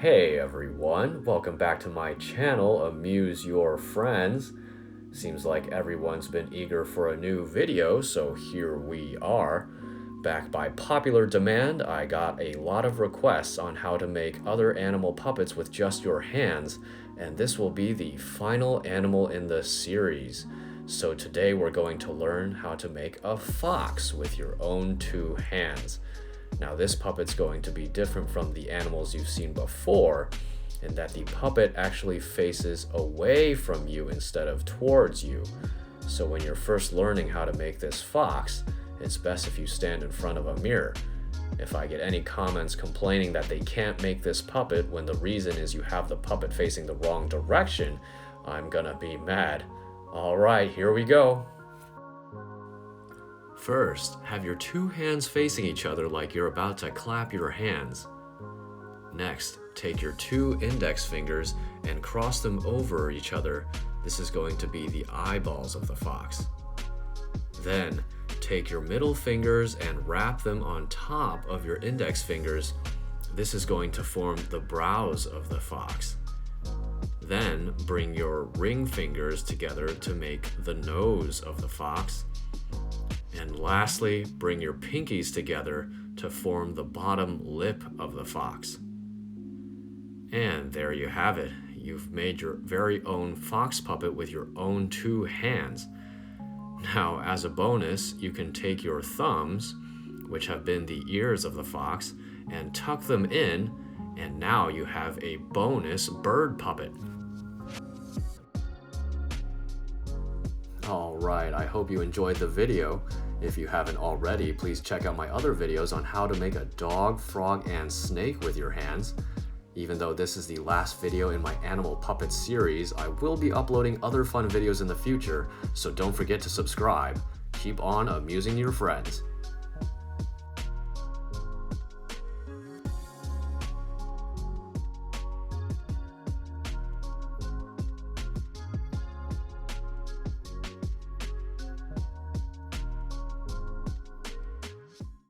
Hey everyone, welcome back to my channel, Amuse Your Friends. Seems like everyone's been eager for a new video, so here we are. Back by popular demand, I got a lot of requests on how to make other animal puppets with just your hands, and this will be the final animal in the series. So today we're going to learn how to make a fox with your own two hands. Now this puppet's going to be different from the animals you've seen before in that the puppet actually faces away from you instead of towards you. So when you're first learning how to make this fox, it's best if you stand in front of a mirror. If I get any comments complaining that they can't make this puppet when the reason is you have the puppet facing the wrong direction, I'm gonna be mad. Alright, here we go. First, have your two hands facing each other like you're about to clap your hands. Next, take your two index fingers and cross them over each other. This is going to be the eyeballs of the fox. Then, take your middle fingers and wrap them on top of your index fingers. This is going to form the brows of the fox. Then, bring your ring fingers together to make the nose of the fox. And lastly, bring your pinkies together to form the bottom lip of the fox. And there you have it. You've made your very own fox puppet with your own two hands. Now, as a bonus, you can take your thumbs, which have been the ears of the fox, and tuck them in, and now you have a bonus bird puppet. Alright, I hope you enjoyed the video. If you haven't already, please check out my other videos on how to make a dog, frog, and snake with your hands. Even though this is the last video in my animal puppet series, I will be uploading other fun videos in the future, so don't forget to subscribe. Keep on amusing your friends.